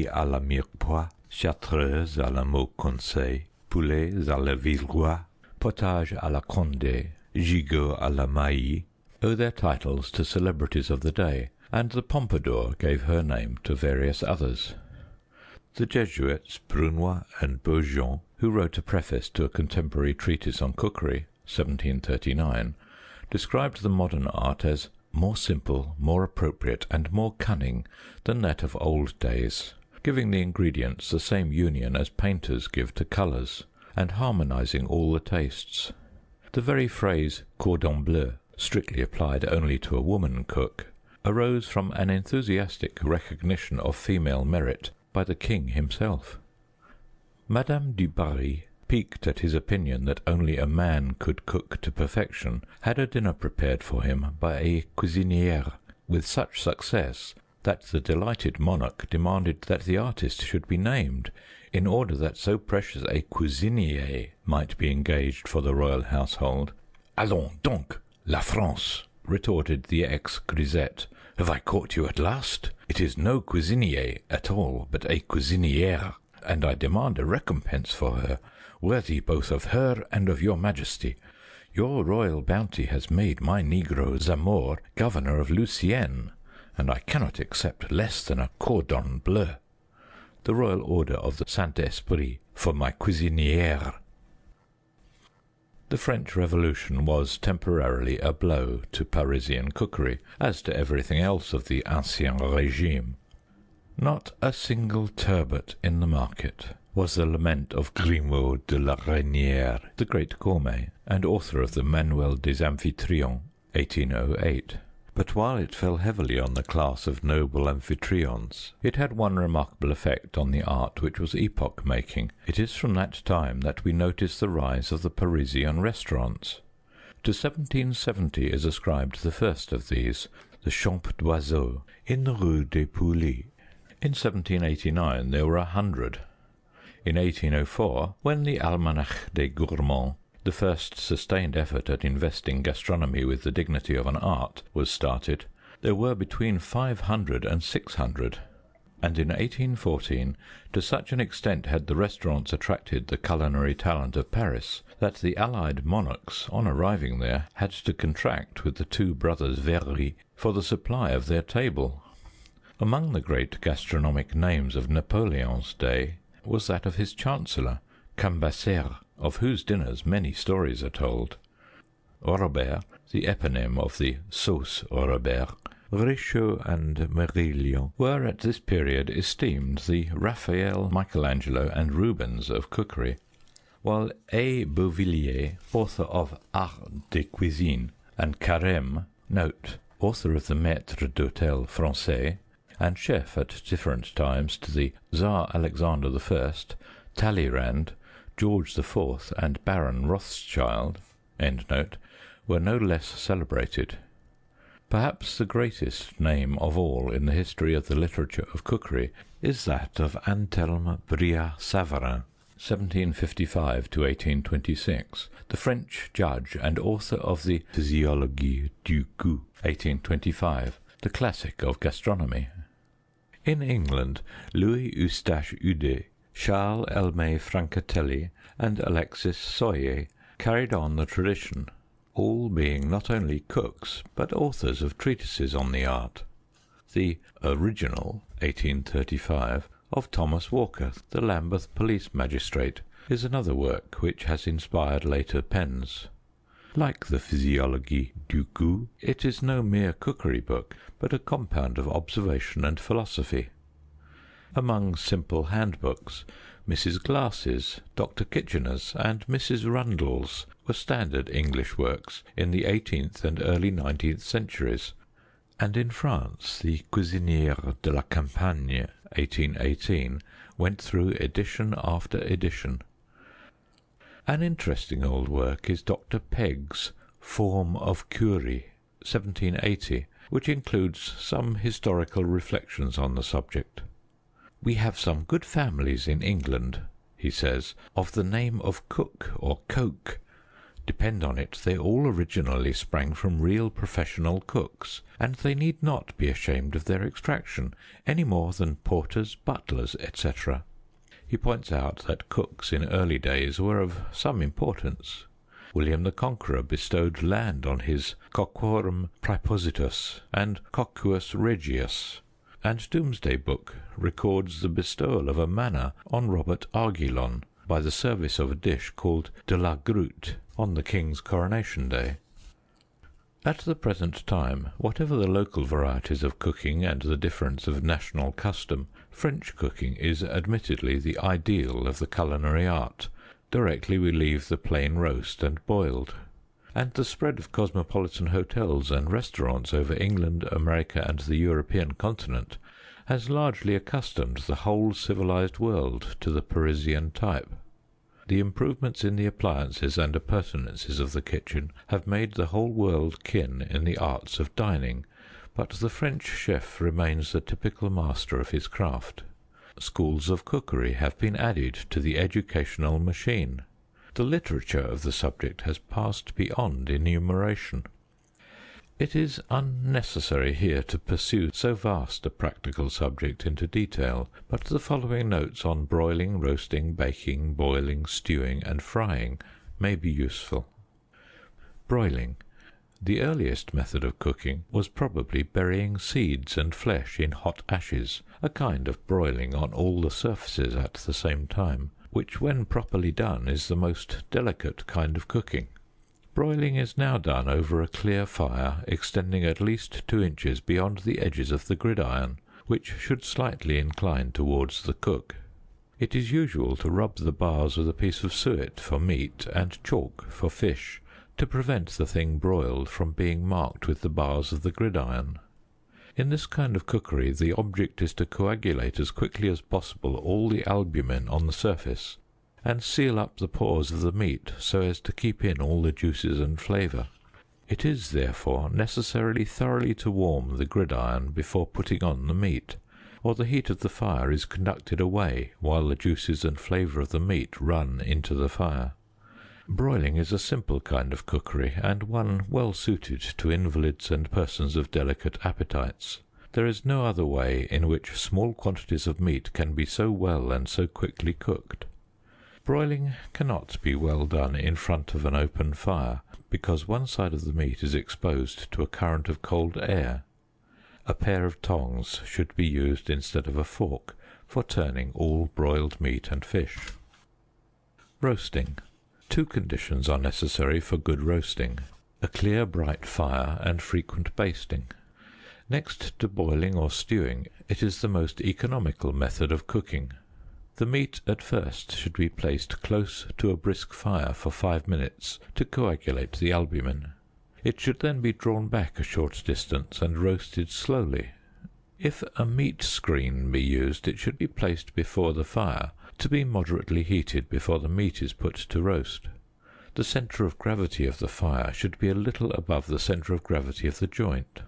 à la mirepoix, chartreuse à la Mauconseil, poulets à la Villeroy, potage à la Condé, gigot à la Mailly, owe their titles to celebrities of the day, and the Pompadour gave her name to various others. The Jesuits Brunois and Beaujon, who wrote a preface to a contemporary treatise on cookery, 1739, described the modern art as more simple, more appropriate, and more cunning than that of old days, giving the ingredients the same union as painters give to colours, and harmonizing all the tastes. The very phrase cordon bleu, strictly applied only to a woman cook, arose from an enthusiastic recognition of female merit by the king himself. Madame du Barry, piqued at his opinion that only a man could cook to perfection, had a dinner prepared for him by a cuisinière with such success that the delighted monarch demanded that the artist should be named, in order that so precious a cuisinier might be engaged for the royal household. "Allons donc, la France!" retorted the ex-grisette. "Have I caught you at last? It is no cuisinier at all, but a cuisinière, and I demand a recompense for her, worthy both of her and of your majesty. Your royal bounty has made my negro Zamore governor of Lucienne, and I cannot accept less than a cordon bleu, the royal order of the Saint-Esprit, for my cuisinière." The French Revolution was temporarily a blow to Parisian cookery, as to everything else of the Ancien Régime. Not a single turbot in the market, was the lament of Grimaud de la Reynière, the great gourmet, and author of the Manuel des Amphitryons, 1808. But while it fell heavily on the class of noble amphitryons, it had one remarkable effect on the art which was epoch-making. It is from that time that we notice the rise of the Parisian restaurants. To 1770 is ascribed the first of these, the Champ d'Oiseau, in the Rue des Poulies. In 1789 there were 100. In 1804, when the Almanach des Gourmands, the first sustained effort at investing gastronomy with the dignity of an art, was started, there were between 500 and 600, and in 1814 to such an extent had the restaurants attracted the culinary talent of Paris, that the allied monarchs, on arriving there, had to contract with the two brothers Very for the supply of their table. Among the great gastronomic names of Napoleon's day was that of his chancellor, Cambaceres, of whose dinners many stories are told. Robert, the eponym of the sauce Robert, Richaud and Merillion were at this period esteemed the Raphael, Michelangelo, and Rubens of cookery, while A. Beauvilliers, author of Art de Cuisine, and Carême, author of the Maître d'Hôtel Français, and chef at different times to the Tsar Alexander I, Talleyrand, George IV, and Baron Rothschild, were no less celebrated. Perhaps the greatest name of all in the history of the literature of cookery is that of Anthelme Brillat-Savarin, 1755 to 1826, the French judge and author of the Physiologie du Goût, 1825, the classic of gastronomy. In England, Louis Eustache Ude, Charles Elmé Francatelli, and Alexis Soyer carried on the tradition, all being not only cooks, but authors of treatises on the art. The original, 1835, of Thomas Walker, the Lambeth police magistrate, is another work which has inspired later pens. Like the Physiologie du Goût, it is no mere cookery book, but a compound of observation and philosophy. Among simple handbooks, Mrs. Glass's, Dr. Kitchener's, and Mrs. Rundle's were standard English works in the 18th and early 19th centuries, and in France the Cuisinière de la Campagne, 1818, went through edition after edition. An interesting old work is Dr. Pegg's Form of Cury, 1780, which includes some historical reflections on the subject. "We have some good families in England," he says, "of the name of Cook or Coke. Depend on it, they all originally sprang from real professional cooks, and they need not be ashamed of their extraction, any more than porters, butlers, etc. He points out that cooks in early days were of some importance. William the Conqueror bestowed land on his Coquorum Praepositus and Coquus Regius, and Domesday Book records the bestowal of a manor on Robert Argilon by the service of a dish called de la Groute on the king's coronation day. At the present time, whatever the local varieties of cooking and the difference of national custom, French cooking is admittedly the ideal of the culinary art, directly we leave the plain roast and boiled; and the spread of cosmopolitan hotels and restaurants over England, America, and the European continent has largely accustomed the whole civilized world to the Parisian type. The improvements in the appliances and appurtenances of the kitchen have made the whole world kin in the arts of dining, but the French chef remains the typical master of his craft. Schools of cookery have been added to the educational machine. The literature of the subject has passed beyond enumeration. It is unnecessary here to pursue so vast a practical subject into detail, but the following notes on broiling, roasting, baking, boiling, stewing, and frying may be useful. Broiling. The earliest method of cooking was probably burying seeds and flesh in hot ashes, a kind of broiling on all the surfaces at the same time, which when properly done is the most delicate kind of cooking. Broiling is now done over a clear fire extending at least 2 inches beyond the edges of the gridiron, which should slightly incline towards the cook. It is usual to rub the bars with a piece of suet for meat and chalk for fish, to prevent the thing broiled from being marked with the bars of the gridiron. In this kind of cookery the object is to coagulate as quickly as possible all the albumen on the surface, and seal up the pores of the meat so as to keep in all the juices and flavour. It is, therefore, necessarily thoroughly to warm the gridiron before putting on the meat, or the heat of the fire is conducted away while the juices and flavour of the meat run into the fire. Broiling is a simple kind of cookery, and one well suited to invalids and persons of delicate appetites. There is no other way in which small quantities of meat can be so well and so quickly cooked. Broiling cannot be well done in front of an open fire, because one side of the meat is exposed to a current of cold air. A pair of tongs should be used instead of a fork for turning all broiled meat and fish. Roasting. 2 conditions are necessary for good roasting: a clear bright fire and frequent basting. Next to boiling or stewing, it is the most economical method of cooking. The meat at first should be placed close to a brisk fire for 5 minutes to coagulate the albumen. It should then be drawn back a short distance and roasted slowly. If a meat screen be used, it should be placed before the fire to be moderately heated before the meat is put to roast. The centre of gravity of the fire should be a little above the centre of gravity of the joint.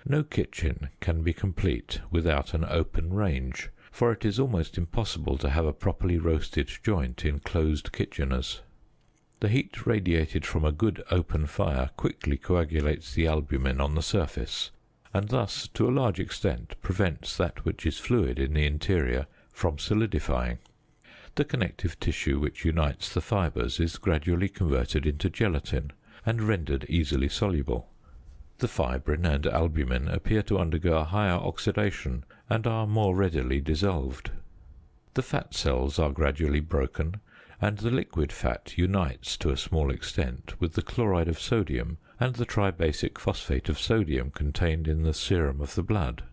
No kitchen can be complete without an open range, for it is almost impossible to have a properly roasted joint in closed kitcheners. The heat radiated from a good open fire quickly coagulates the albumen on the surface, and thus to a large extent prevents that which is fluid in the interior from solidifying. The connective tissue which unites the fibres is gradually converted into gelatin and rendered easily soluble. The fibrin and albumin appear to undergo a higher oxidation and are more readily dissolved. The fat cells are gradually broken, and the liquid fat unites to a small extent with the chloride of sodium and the tribasic phosphate of sodium contained in the serum of the blood.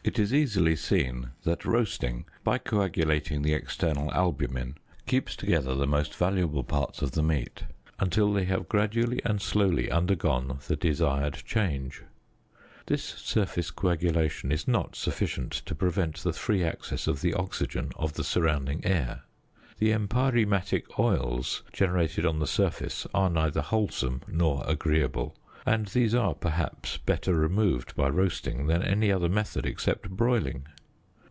It is easily seen that roasting, by coagulating the external albumin, keeps together the most valuable parts of the meat, until they have gradually and slowly undergone the desired change. This surface coagulation is not sufficient to prevent the free access of the oxygen of the surrounding air. The empyreumatic oils generated on the surface are neither wholesome nor agreeable, and these are perhaps better removed by roasting than any other method except broiling.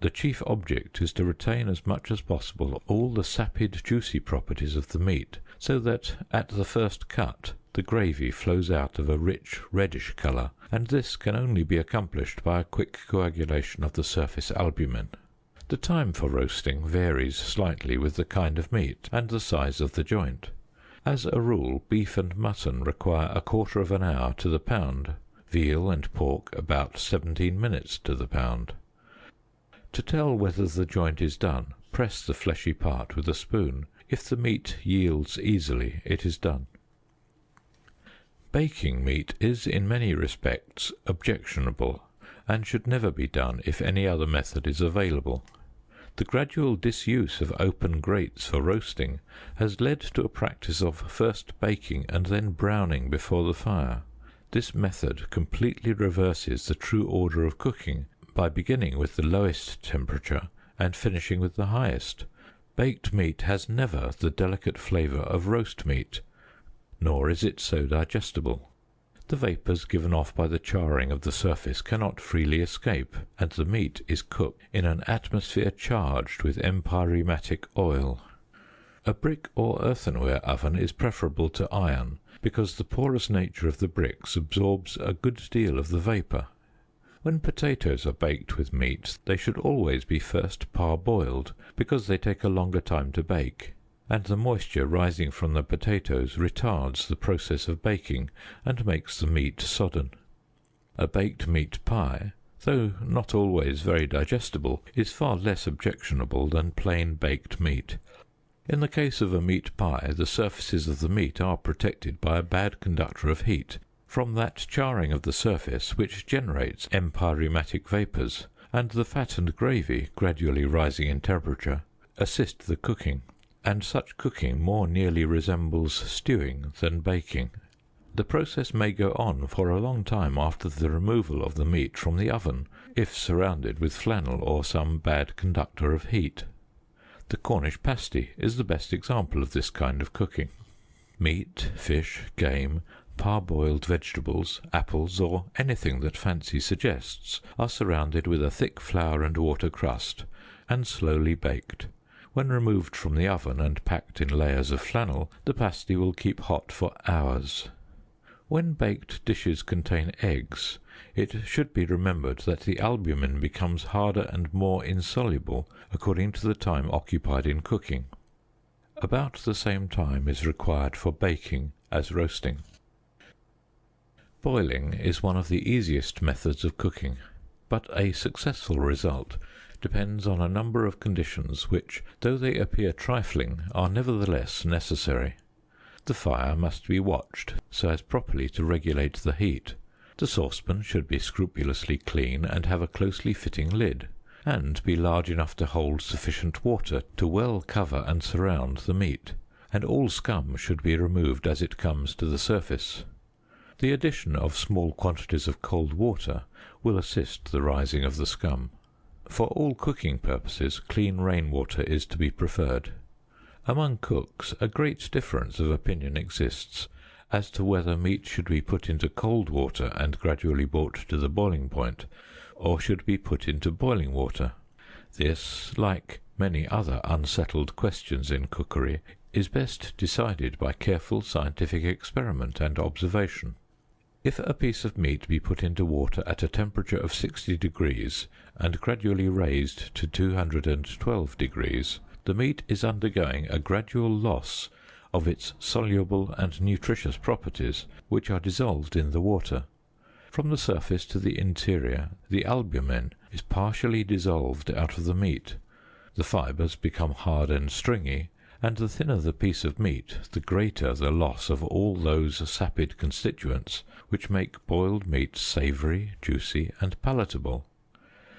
The chief object is to retain as much as possible all the sapid juicy properties of the meat, so that at the first cut the gravy flows out of a rich reddish colour, and this can only be accomplished by a quick coagulation of the surface albumen. The time for roasting varies slightly with the kind of meat and the size of the joint. As a rule, beef and mutton require 1/4 hour to the pound, veal and pork about 17 minutes to the pound. To tell whether the joint is done, press the fleshy part with a spoon. If the meat yields easily, it is done. Baking meat is in many respects objectionable, and should never be done if any other method is available. The gradual disuse of open grates for roasting has led to a practice of first baking and then browning before the fire. This method completely reverses the true order of cooking by beginning with the lowest temperature and finishing with the highest. Baked meat has never the delicate flavour of roast meat, nor is it so digestible. The vapours given off by the charring of the surface cannot freely escape, and the meat is cooked in an atmosphere charged with empyreumatic oil. A brick or earthenware oven is preferable to iron, because the porous nature of the bricks absorbs a good deal of the vapour. When potatoes are baked with meat, they should always be first parboiled, because they take a longer time to bake, and the moisture rising from the potatoes retards the process of baking and makes the meat sodden. A baked meat pie, though not always very digestible, is far less objectionable than plain baked meat. In the case of a meat pie, the surfaces of the meat are protected by a bad conductor of heat from that charring of the surface which generates empyreumatic vapours, and the fat and gravy, gradually rising in temperature, assist the cooking, and such cooking more nearly resembles stewing than baking. The process may go on for a long time after the removal of the meat from the oven, if surrounded with flannel or some bad conductor of heat. The Cornish pasty is the best example of this kind of cooking. Meat, fish, game, parboiled vegetables, apples, or anything that fancy suggests, are surrounded with a thick flour and water crust, and slowly baked. When removed from the oven and packed in layers of flannel, the pasty will keep hot for hours. When baked dishes contain eggs, it should be remembered that the albumen becomes harder and more insoluble according to the time occupied in cooking. About the same time is required for baking as roasting. Boiling is one of the easiest methods of cooking, but a successful result depends on a number of conditions which, though they appear trifling, are nevertheless necessary. The fire must be watched so as properly to regulate the heat. The saucepan should be scrupulously clean and have a closely fitting lid, and be large enough to hold sufficient water to well cover and surround the meat, and all scum should be removed as it comes to the surface. The addition of small quantities of cold water will assist the rising of the scum. For all cooking purposes, clean rain water is to be preferred. Among cooks a great difference of opinion exists as to whether meat should be put into cold water and gradually brought to the boiling point, or should be put into boiling water. This, like many other unsettled questions in cookery, is best decided by careful scientific experiment and observation. If a piece of meat be put into water at a temperature of 60 degrees and gradually raised to 212 degrees, the meat is undergoing a gradual loss of its soluble and nutritious properties, which are dissolved in the water. From the surface to the interior, the albumen is partially dissolved out of the meat. The fibres become hard and stringy, and the thinner the piece of meat, the greater the loss of all those sapid constituents which make boiled meat savoury, juicy, and palatable.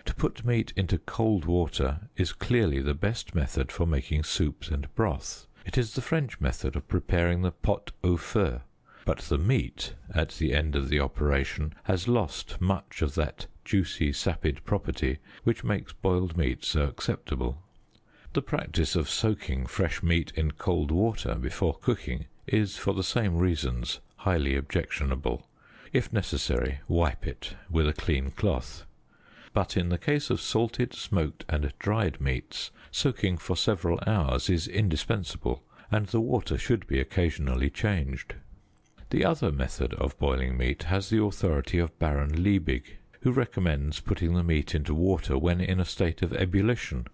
To put meat into cold water is clearly the best method for making soups and broth. It is the French method of preparing the pot au feu, but the meat, at the end of the operation, has lost much of that juicy, sapid property which makes boiled meat so acceptable. The practice of soaking fresh meat in cold water before cooking is, for the same reasons, highly objectionable. If necessary, wipe it with a clean cloth. But in the case of salted, smoked, and dried meats, soaking for several hours is indispensable, and the water should be occasionally changed. The other method of boiling meat has the authority of Baron Liebig, who recommends putting the meat into water when in a state of ebullition,